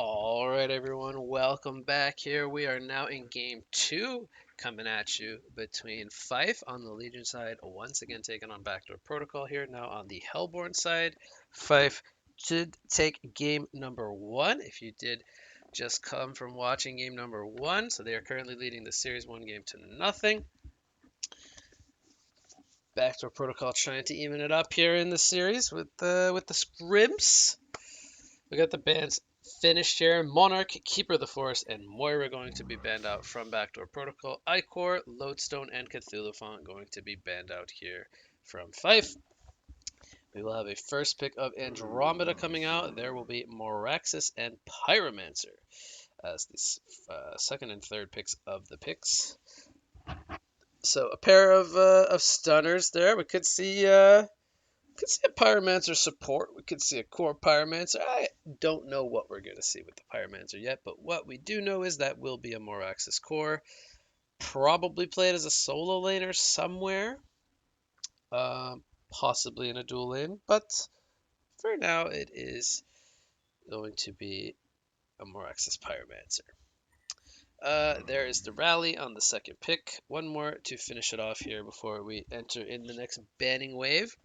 All right, everyone, welcome back here. We are now in game two, coming at you between Fife on the Legion side, once again taking on Backdoor Protocol here. Now on the Hellborn side, Fife should take game number one. If you did just come from watching game number one, so they are currently leading the series 1-0. Backdoor Protocol trying to even it up here in the series with the scrims. We got the bands finished here. Monarch, Keeper of the Forest, and Moira going to be banned out from Backdoor Protocol. Icor, Lodestone, and Cthulhu Font going to be banned out here from Fife. We will have a first pick of Andromeda coming out. There will be Moraxis and Pyromancer as the second and third picks of the picks. So a pair of stunners there. We could see a Pyromancer support. We could see a core Pyromancer. I don't know what we're going to see with the Pyromancer yet, but what we do know is that will be a Moraxis core. Probably played as a solo laner somewhere. Possibly in a dual lane, but for now it is going to be a Moraxis Pyromancer. There is the rally on the second pick. One more to finish it off here before we enter in the next banning wave.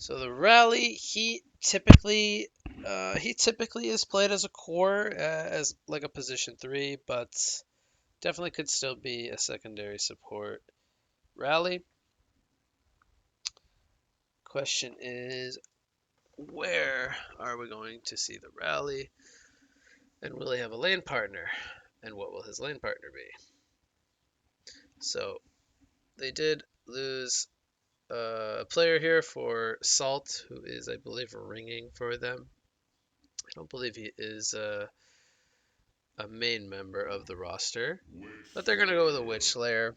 So the rally, he typically is played as a core, as like a position 3, but definitely could still be a secondary support. Rally. Question is, where are we going to see the rally? And will he have a lane partner? And what will his lane partner be? So they did lose a player here for Salt, who is, I believe, ringing for them. I don't believe he is a main member of the roster, but they're going to go with a Witch Slayer.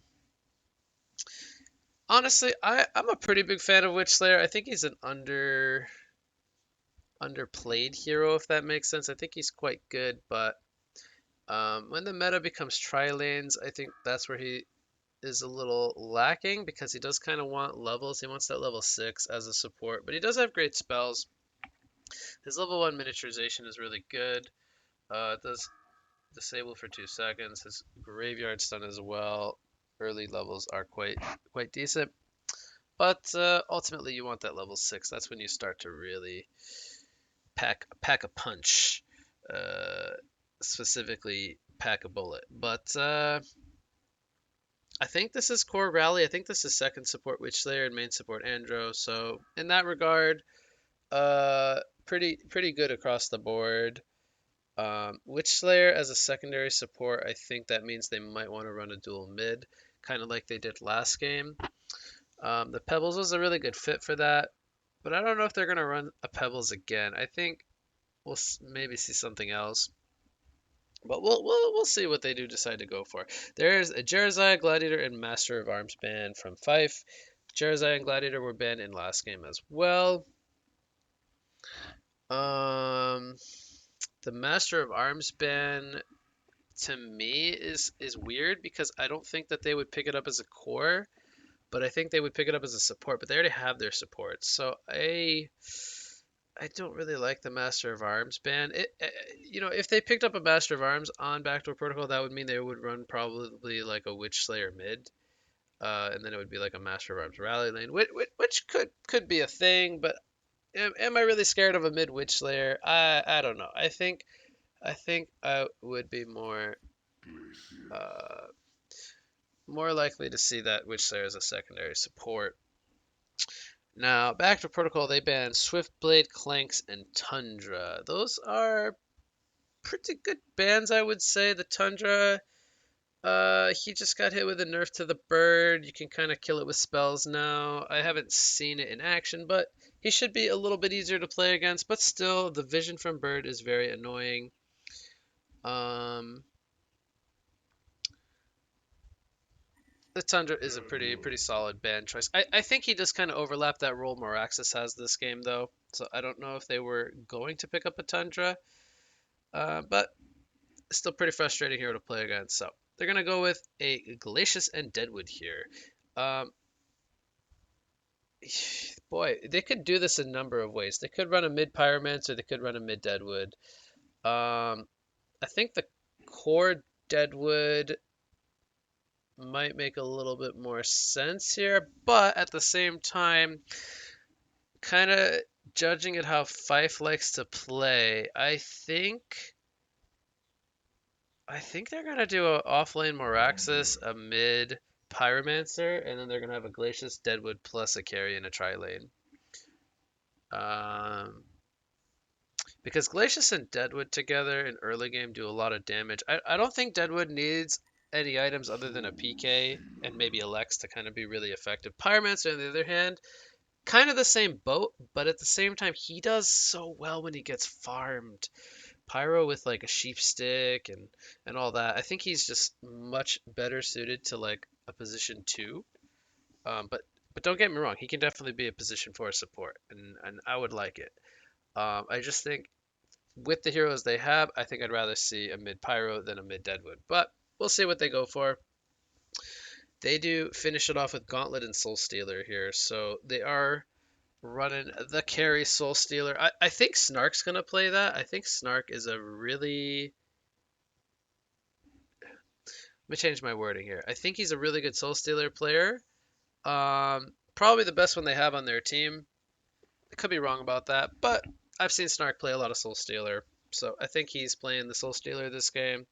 Honestly, I'm a pretty big fan of Witch Slayer. I think he's an underplayed hero, if that makes sense. I think he's quite good, but when the meta becomes tri-lanes, I think that's where he is a little lacking because he does kind of want levels. He wants that level 6 as a support, but he does have great spells. His level 1 miniaturization is really good. It does disable for 2 seconds. His graveyard stun as well. Early levels are quite decent. But ultimately, you want that level 6. That's when you start to really pack a punch. Specifically, pack a bullet. But I think this is core rally. I think this is second support Witch Slayer and main support Andro. So in that regard, pretty good across the board. Witch Slayer as a secondary support, I think that means they might want to run a dual mid, kind of like they did last game. The Pebbles was a really good fit for that, but I don't know if they're going to run a Pebbles again. I think we'll maybe see something else. But we'll see what they do decide to go for. There's a Jerizai, Gladiator, and Master of Arms ban from Fife. Jerizai and Gladiator were banned in last game as well. The Master of Arms ban to me is weird because I don't think that they would pick it up as a core, but I think they would pick it up as a support. But they already have their support, so I don't really like the Master of Arms ban. If they picked up a Master of Arms on Backdoor Protocol, that would mean they would run probably like a Witch Slayer mid, and then it would be like a Master of Arms rally lane, which could be a thing. But am I really scared of a mid Witch Slayer? I don't know. I think I would be uh, more likely to see that Witch Slayer as a secondary support. Now, back to Protocol, they banned Swiftblade, Clanks, and Tundra. Those are pretty good bans, I would say. The Tundra, he just got hit with a nerf to the bird. You can kind of kill it with spells now. I haven't seen it in action, but he should be a little bit easier to play against. But still, the vision from bird is very annoying. The Tundra is a pretty solid ban choice. I think he just kind of overlapped that role Moraxis has this game, though. So I don't know if they were going to pick up a Tundra. But it's still pretty frustrating here to play against. So they're going to go with a Glacius and Deadwood here. Um, boy, they could do this a number of ways. They could run a mid Pyromance or they could run a mid Deadwood. I think the core Deadwood might make a little bit more sense here, but at the same time, kind of judging at how Fife likes to play, I think they're gonna do a offlane Moraxis, a mid Pyromancer, and then they're gonna have a Glacius Deadwood plus a carry in a tri lane. Um, because Glacius and Deadwood together in early game do a lot of damage. I don't think Deadwood needs any items other than a PK and maybe a Lex to kind of be really effective. Pyromancer, on the other hand, kind of the same boat, but at the same time, he does so well when he gets farmed. Pyro with like a sheep stick and all that. I think he's just much better suited to like a position two. But don't get me wrong, he can definitely be a position four support, and I would like it. I just think with the heroes they have, I think I'd rather see a mid Pyro than a mid Deadwood. But we'll see what they go for. They do finish it off with Gauntlet and Soul Stealer here, so they are running the carry Soul Stealer. I think Snark's gonna play that. I think Snark is a really. Let me change my wording here. I think he's a really good Soul Stealer player. Probably the best one they have on their team. I could be wrong about that, but I've seen Snark play a lot of Soul Stealer, so I think he's playing the Soul Stealer this game.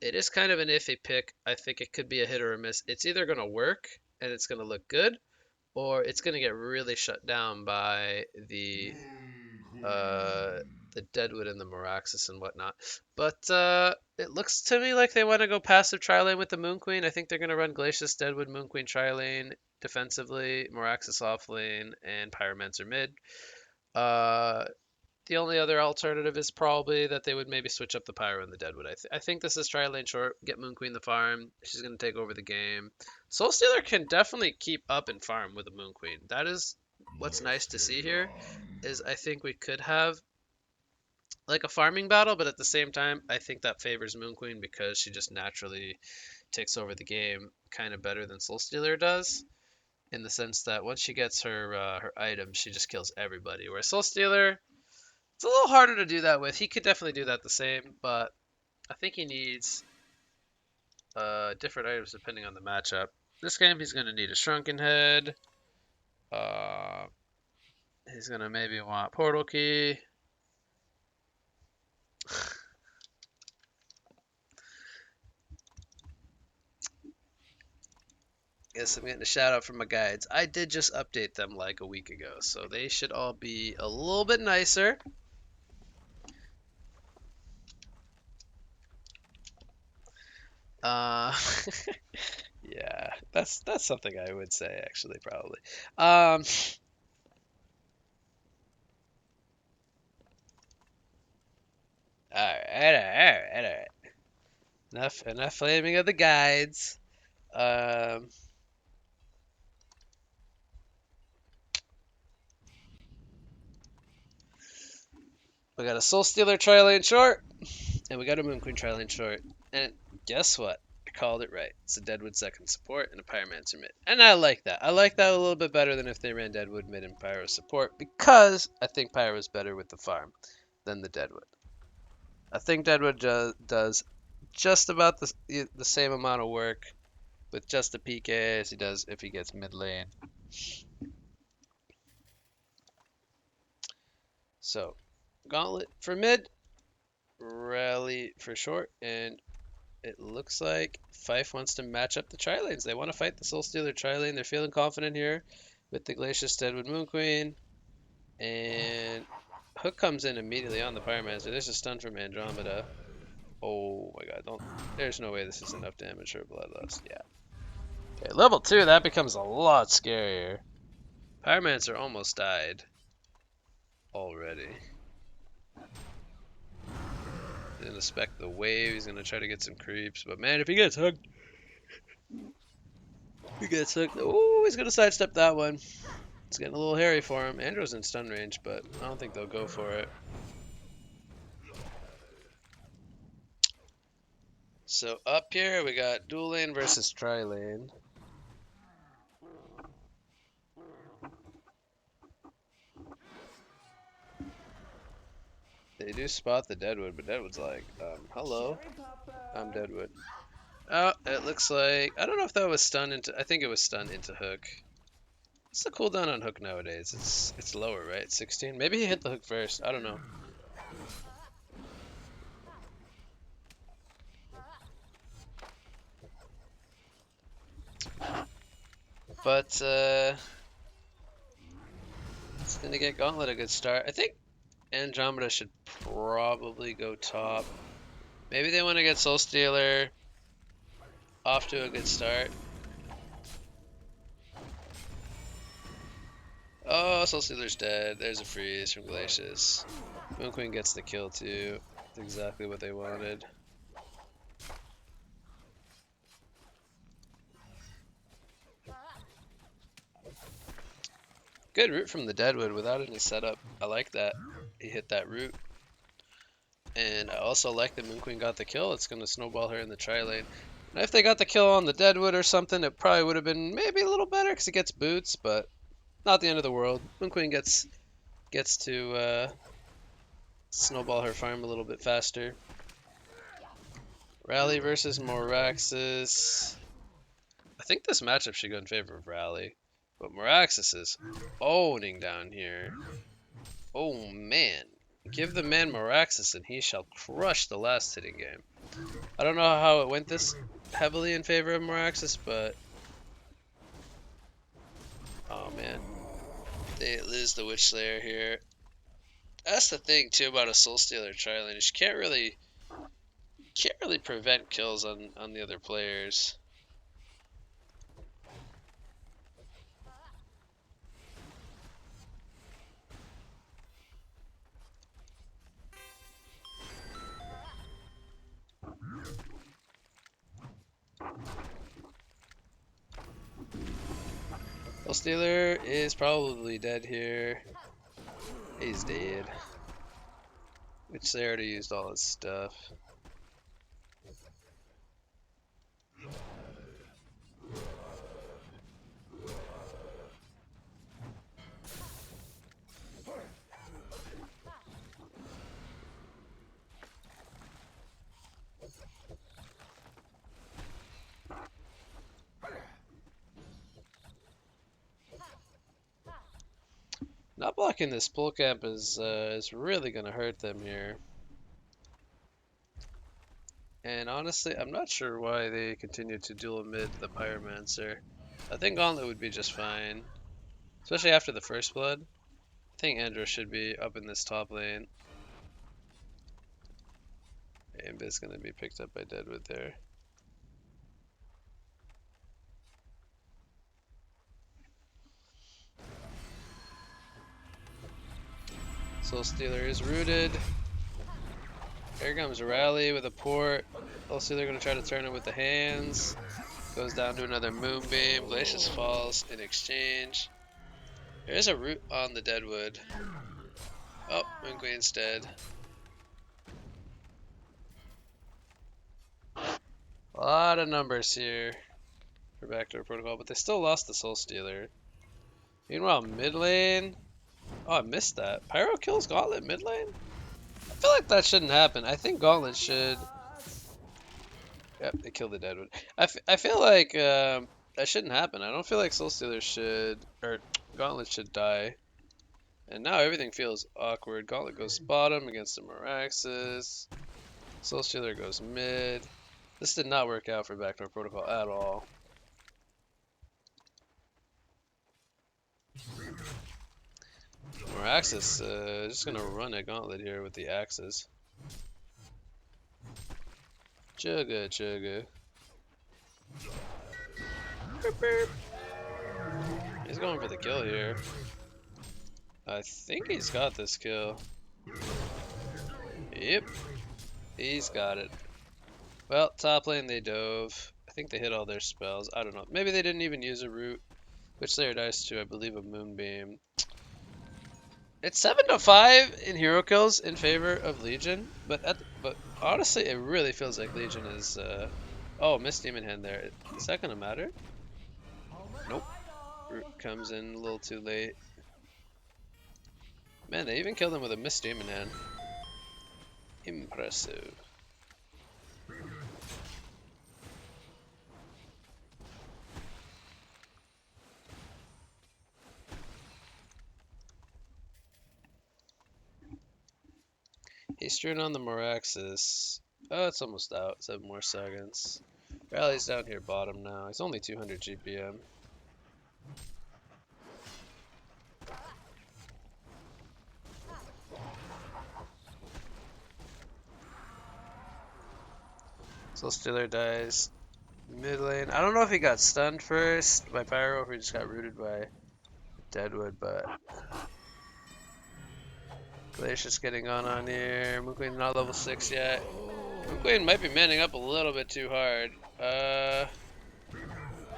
It is kind of an iffy pick. I think it could be a hit or a miss. It's either going to work and it's going to look good, or it's going to get really shut down by uh, the Deadwood and the Moraxis and whatnot. But it looks to me like they want to go passive tri-lane with the Moon Queen. I think they're going to run Glacius, Deadwood, Moon Queen tri-lane defensively, Moraxis off lane, and Pyromancer mid. Uh, the only other alternative is probably that they would maybe switch up the Pyro and the Deadwood. I think this is tri-lane short, get Moon Queen the farm. She's going to take over the game. Soul Stealer can definitely keep up and farm with a Moon Queen. That is what's nice to see here, is I think we could have like a farming battle, but at the same time, I think that favors Moon Queen because she just naturally takes over the game kind of better than Soul Stealer does, in the sense that once she gets her items, she just kills everybody. Whereas Soul Stealer, it's a little harder to do that with. He could definitely do that the same, but I think he needs different items depending on the matchup. This game, he's going to need a Shrunken Head. Uh, he's going to maybe want Portal Key. Guess I'm getting a shout out from my guides. I did just update them like a week ago, so they should all be a little bit nicer. Uh, yeah, that's something I would say actually, probably. Um, all right, all right, all right. Enough flaming of the guides. Um, we got a Soul Stealer tri-lane short, and we got a Moon Queen tri-lane short. And guess what? I called it right. It's a Deadwood second support and a Pyromancer mid. And I like that. I like that a little bit better than if they ran Deadwood mid and Pyro support, because I think Pyro is better with the farm than the Deadwood. I think Deadwood does just about the same amount of work with just a PK as he does if he gets mid lane. So, Gauntlet for mid, Rally for short, and it looks like Fife wants to match up the tri-lanes. They want to fight the Soul Stealer tri-lane. They're feeling confident here with the Glacius Deadwood Moon Queen. And Hook comes in immediately on the Pyromancer. There's a stun from Andromeda. Oh my god, there's no way this is enough damage for Bloodlust. Yeah. Okay, level 2, that becomes a lot scarier. Pyromancer almost died already. He's gonna spec the wave, he's gonna try to get some creeps, but man, if he gets hooked, oh, he's gonna sidestep that one. It's getting a little hairy for him. Andrew's in stun range, but I don't think they'll go for it. So up here, we got dual lane versus tri lane. They do spot the Deadwood, but Deadwood's like, hello, I'm Deadwood. Oh, it looks like, I don't know if that was stunned into, I think it was stunned into hook. What's the cooldown on hook nowadays? It's lower, right? 16? Maybe he hit the hook first. I don't know. But it's gonna get Gauntlet a good start. I think Andromeda should probably go top. Maybe they want to get Soul Stealer off to a good start. Oh, Soul Stealer's dead. There's a freeze from Glacius. Moon Queen gets the kill too. That's exactly what they wanted. Good root from the Deadwood without any setup. I like that. He hit that root. And I also like that Moon Queen got the kill. It's going to snowball her in the tri-lane. Now, if they got the kill on the Deadwood or something, it probably would have been maybe a little better because it gets boots, but not the end of the world. Moon Queen gets to snowball her farm a little bit faster. Rally versus Moraxis. I think this matchup should go in favor of Rally, but Moraxis is owning down here. Oh man. Give the man Moraxis and he shall crush the last hitting game. I don't know how it went this heavily in favor of Moraxis, but oh man. They lose the Witch Slayer here. That's the thing too about a Soul Stealer tri-lane. You can't really prevent kills on the other players. Soul Stealer is probably dead here. He's dead. Which they already used all his stuff. Not blocking this pull camp is really gonna hurt them here. And honestly, I'm not sure why they continue to dual mid the Pyromancer. I think Gauntlet would be just fine, especially after the first blood. I think Andro should be up in this top lane. Ambit's gonna be picked up by Deadwood there. Soul Stealer is rooted. Here comes Rally with a port. Soul Stealer gonna try to turn it with the hands. Goes down to another Moonbeam. Glacius falls in exchange. There's a root on the Deadwood. Oh, Moon Queen's dead. A lot of numbers here for Backdoor Protocol, but they still lost the Soul Stealer. Meanwhile, mid lane. Oh, I missed that. Pyro kills Gauntlet mid lane? I feel like that shouldn't happen. I think Gauntlet should. Yep, they killed the Deadwood. I feel like that shouldn't happen. I don't feel like Soul Stealer should, or Gauntlet should die. And now everything feels awkward. Gauntlet goes bottom against the Moraxis. Soul Stealer goes mid. This did not work out for Backdoor Protocol at all. Moraxis just gonna run a Gauntlet here with the axes. Chugga chugga. Burp, burp. He's going for the kill here. I think he's got this kill. Yep, he's got it. Well, top lane they dove. I think they hit all their spells. I don't know. Maybe they didn't even use a root. Which Slayer dies to, I believe, a Moonbeam. It's 7-5 in hero kills in favor of Legion, but honestly, it really feels like Legion is. Oh, missed Demon Hand there. Is that gonna matter? Nope. Root comes in a little too late. Man, they even killed him with a missed Demon Hand. Impressive. He's strewn on the Moraxis. Oh, it's almost out. 7 more seconds. Rally's down here bottom now. He's only 200 GPM. Soul Stealer dies mid lane. I don't know if he got stunned first by Pyro or if he just got rooted by Deadwood, but Glacier's getting on here. Moon Queen's not level 6 yet. Moon Queen might be manning up a little bit too hard.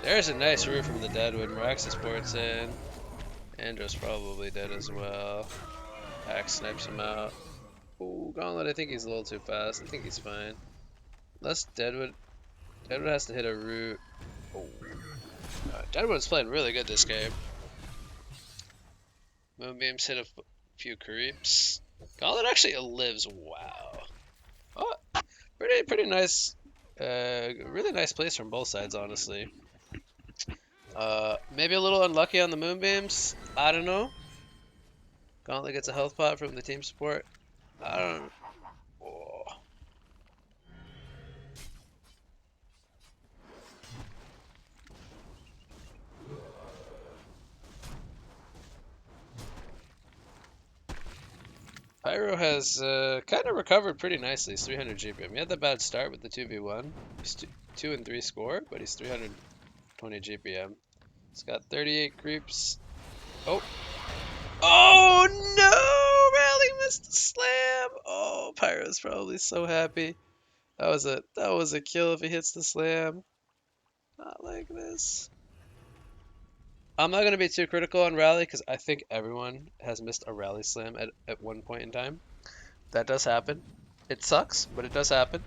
There's a nice root from the Deadwood. Moraxis ports in. Andro's probably dead as well. Axe snipes him out. Ooh, Gauntlet, I think he's a little too fast. I think he's fine. Unless Deadwood has to hit a root. Oh. Deadwood's playing really good this game. Moonbeams hit a few creeps. Gauntlet actually lives. Wow. Oh, pretty nice. Really nice plays from both sides, honestly. Maybe a little unlucky on the moonbeams. I don't know. Gauntlet gets a health pot from the team support. I don't know. Oh. Pyro has kind of recovered pretty nicely. He's 300 GPM. He had the bad start with the 2v1. He's 2 and 3 score, but he's 320 GPM. He's got 38 creeps. Oh. Oh no! Rally missed the slam. Oh, Pyro's probably so happy. That was a kill if he hits the slam. Not like this. I'm not gonna be too critical on Rally because I think everyone has missed a Rally slam at one point in time. That does happen. It sucks, but it does happen.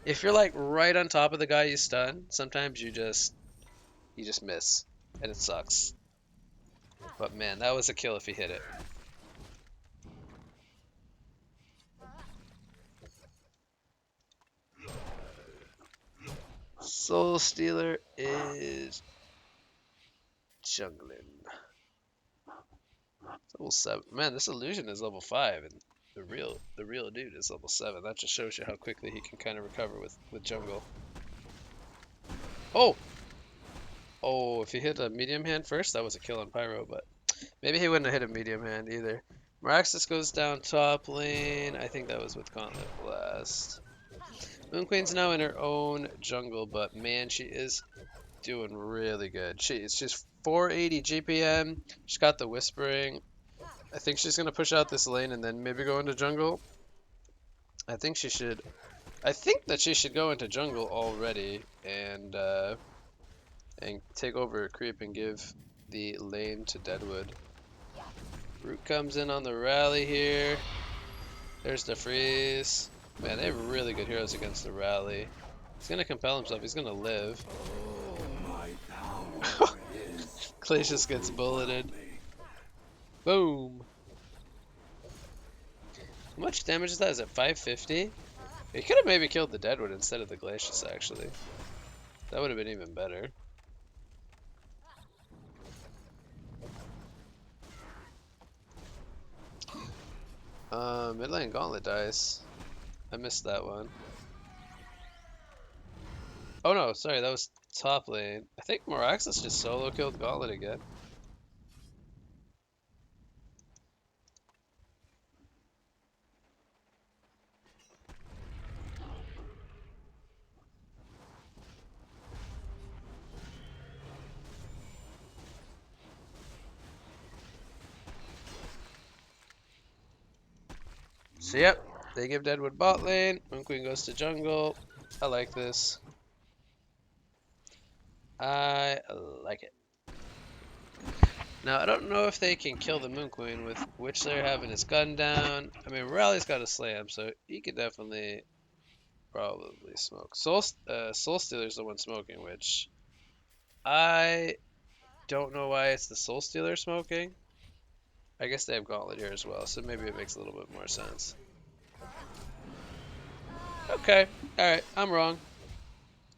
If you're like right on top of the guy you stun, sometimes you just miss, and it sucks. But man, that was a kill if he hit it. Soul Stealer is jungling. Level 7. Man, this illusion is level 5, and the real dude is level 7. That just shows you how quickly he can kind of recover with jungle. Oh! Oh, if he hit a medium hand first, that was a kill on Pyro, but maybe he wouldn't have hit a medium hand either. Meraxis goes down top lane. I think that was with Gauntlet Blast. Moon Queen's now in her own jungle, but man, she is doing really good. She's just 480 GPM. She's got the Whispering. I think she's gonna push out this lane and then maybe go into jungle. I think that she should go into jungle already and take over a creep and give the lane to Deadwood. Root comes in on the rally here. There's the freeze. Man, they have really good heroes against the rally. He's gonna compel himself. He's gonna live. Glacius gets bulleted. Boom. How much damage is that? Is it 550? He could have maybe killed the Deadwood instead of the Glacius, actually. That would have been even better. Mid lane Gauntlet dies. I missed that one. Oh no, sorry, that was top lane. I think Moraxis just solo killed Gauntlet again. So yep, they give Deadwood bot lane. Moon Queen goes to jungle. I like this. I like it. Now I don't know if they can kill the Moon Queen with Witchslayer having his gun down. I mean, Rally's got a slam, so he could definitely probably smoke. Soul Stealer's the one smoking, which I don't know why it's the Soul Stealer smoking. I guess they have Gauntlet here as well, so maybe it makes a little bit more sense. Okay. Alright, I'm wrong.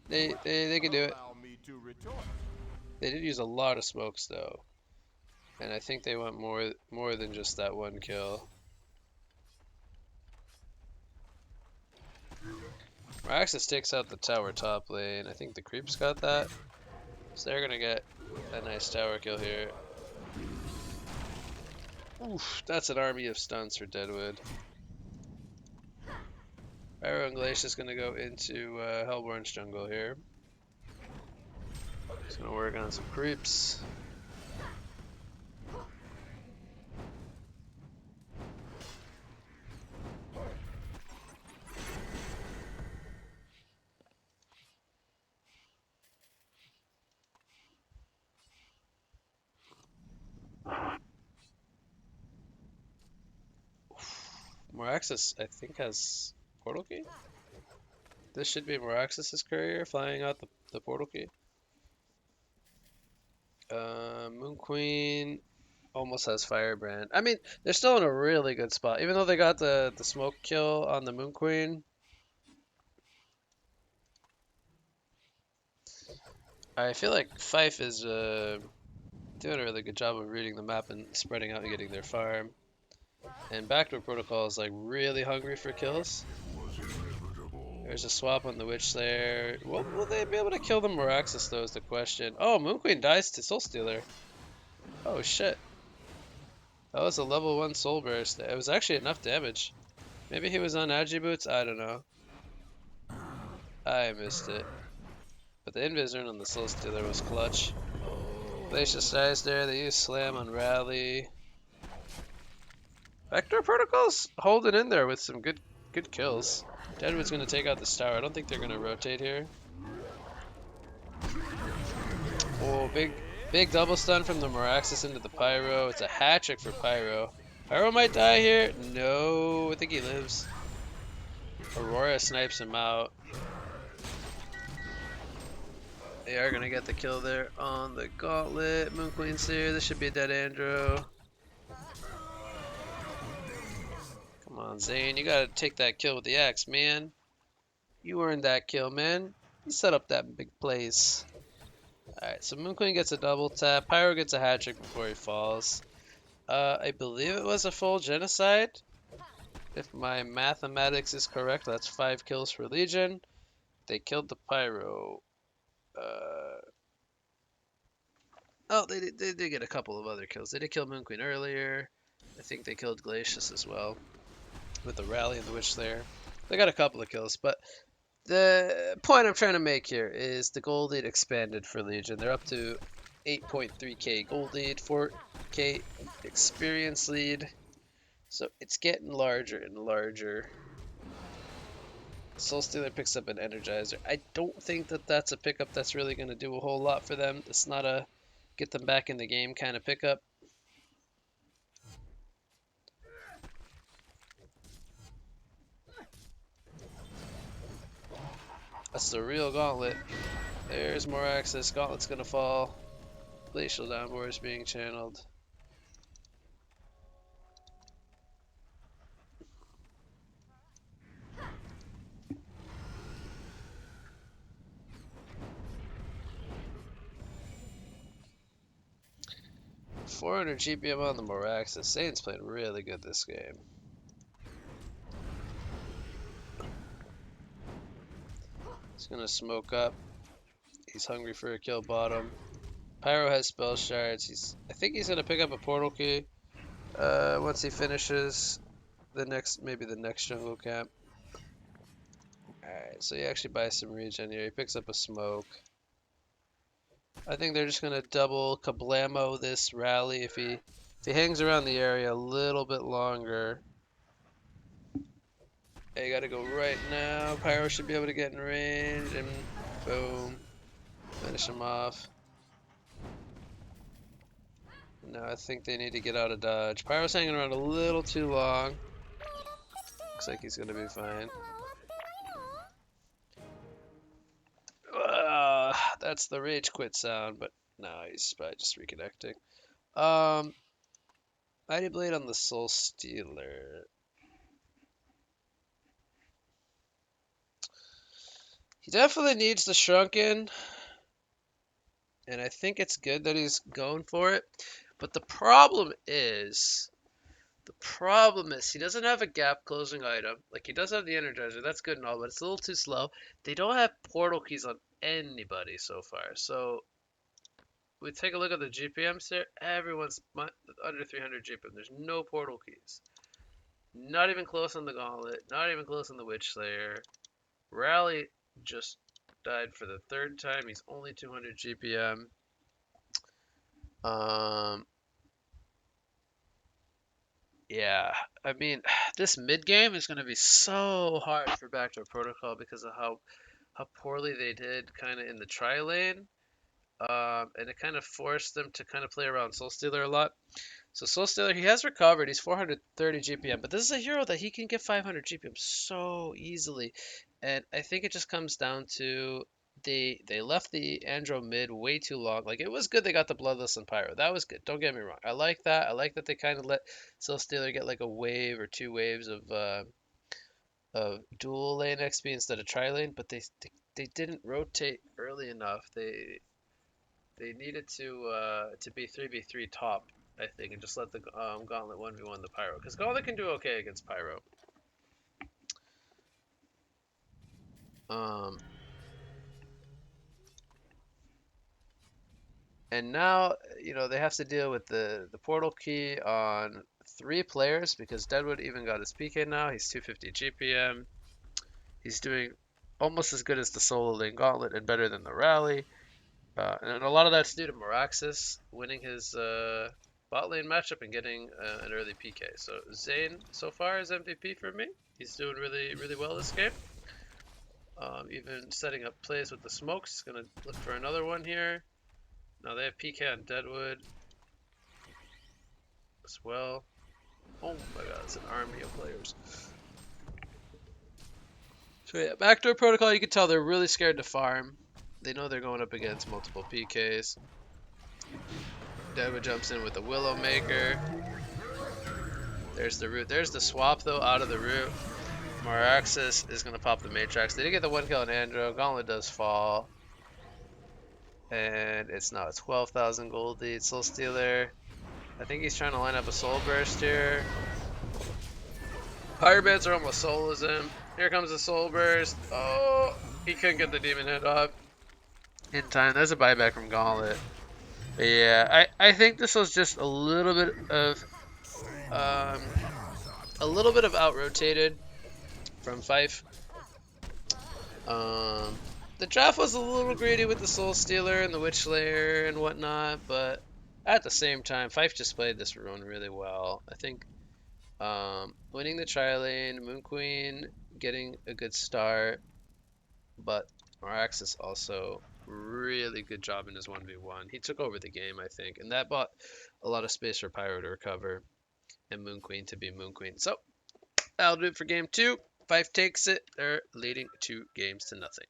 They can do it. Allow me to retort. They did use a lot of smokes though. And I think they want more than just that one kill. Miraxis takes out the tower top lane. I think the creeps got that. So they're gonna get a nice tower kill here. Oof, that's an army of stuns for Deadwood. Pyro and Glacier's gonna go into Hellborn's jungle here. He's gonna work on some creeps. Moraxis, I think, has portal key. This should be Moraxis' courier flying out the portal key. Moon Queen almost has Firebrand. I mean, they're still in a really good spot. Even though they got the smoke kill on the Moon Queen. I feel like Fife is doing a really good job of reading the map and spreading out and getting their farm. And Backdoor Protocol is like really hungry for kills. There's a swap on the Witch there. Will they be able to kill the Moraxis though is the question. Oh, Moon Queen dies to Soul Stealer. Oh shit. That was a level 1 Soul Burst. It was actually enough damage. Maybe he was on Agi Boots? I don't know. I missed it. But the Invis rune on the Soul Stealer was clutch. Glacius dies there. They use Slam on Rally. Backdoor Protocol's holding in there with some good kills. Deadwood's gonna take out this tower. I don't think they're gonna rotate here. Oh, big double stun from the Moraxis into the Pyro. It's a hat trick for Pyro. Pyro might die here. No, I think he lives. Aurora snipes him out. They are gonna get the kill there on the Gauntlet. Moon Queen's here. This should be a dead Andro. Come on, Zane. You gotta take that kill with the axe, man. You earned that kill, man. You set up that big plays. Alright, so Moon Queen gets a double tap. Pyro gets a hat trick before he falls. I believe it was a full genocide. If my mathematics is correct, that's 5 kills for Legion. They killed the Pyro. Oh, they did get a couple of other kills. They did kill Moon Queen earlier. I think they killed Glacius as well. With the Rally and the Witch there. They got a couple of kills, but the point I'm trying to make here is the gold lead expanded for Legion. They're up to 8.3k gold lead, 4k experience lead. So it's getting larger and larger. Soul Stealer picks up an Energizer. I don't think that that's a pickup that's really going to do a whole lot for them. It's not a get them back in the game kind of pickup. That's the real Gauntlet. There's more access. Gauntlet's going to fall. Glacial Downpour is being channeled. $400 GPM on the Moraxis. Saint's played really good this game. He's gonna smoke up. He's hungry for a kill bottom. Pyro has spell shards. I think he's gonna pick up a portal key. Once he finishes maybe the next jungle camp. Alright, so he actually buys some regen here. He picks up a smoke. I think they're just gonna double kablamo this rally if he hangs around the area a little bit longer. Hey, gotta go right now. Pyro should be able to get in range and boom. Finish him off. No, I think they need to get out of dodge. Pyro's hanging around a little too long. Looks like he's gonna be fine. That's the rage quit sound, but no, he's probably just reconnecting. Mighty Blade on the Soul Stealer. He definitely needs the shrunken, and I think it's good that he's going for it. But the problem is he doesn't have a gap closing item. Like he does have the Energizer, that's good and all, but it's a little too slow. They don't have portal keys on anybody so far. So we take a look at the GPMs here. Everyone's under 300 GPM. There's no portal keys. Not even close on the Gauntlet. Not even close on the Witch Slayer. Rally just died for the third time. He's only 200 GPM. Um, yeah, I mean, this mid game is going to be so hard for Backdoor Protocol because of how poorly they did kind of in the tri lane. And it kind of forced them to kind of play around Soul Stealer a lot. So Soul Stealer, he has recovered. He's 430 GPM, but this is a hero that he can get 500 GPM so easily. And I think it just comes down to they left the Andro mid way too long. Like it was good they got the Bloodless and Pyro. That was good. Don't get me wrong. I like that. I like that they kind of let Soul Stealer get like a wave or two waves of dual lane XP instead of tri lane, but they didn't rotate early enough. They needed to be 3v3 top, I think, and just let the Gauntlet 1v1 the Pyro. Because Gauntlet can do okay against Pyro. Um, and now, they have to deal with the portal key on 3 players because Deadwood even got his PK now. He's 250 GPM. He's doing almost as good as the solo lane Gauntlet and better than the Rally. And a lot of that's due to Meraxis winning his bot lane matchup and getting an early PK. So Zane so far is MVP for me. He's doing really, really well this game. Even setting up plays with the smokes. He's going to look for another one here. Now they have PK on Deadwood as well. Oh my god, it's an army of players. So yeah, Backdoor Protocol, you can tell they're really scared to farm. They know they're going up against multiple PKs. Deadwood jumps in with the Willowmaker. There's the root. There's the swap though out of the root. Maraxis is gonna pop the Matrix. They did get the 1 kill on Andro. Gauntlet does fall. And it's now a 12,000 gold lead. Soul Stealer. I think he's trying to line up a Soul Burst here. Firebands are almost solos him. Here comes the Soul Burst. Oh, he couldn't get the Demon Head off in time. There's a buyback from Gauntlet. But yeah, I think this was just a little bit of out rotated from Fife. The draft was a little greedy with the Soul Stealer and the Witch Slayer and whatnot, but at the same time, Fife just played this rune really well. I think winning the tri-lane, Moon Queen getting a good start, but Maraxis also really good job in his 1v1. He took over the game, I think, and that bought a lot of space for Pyro to recover and Moon Queen to be Moon Queen. So that'll do it for game 2. Fife takes it. They're leading 2 games to nothing.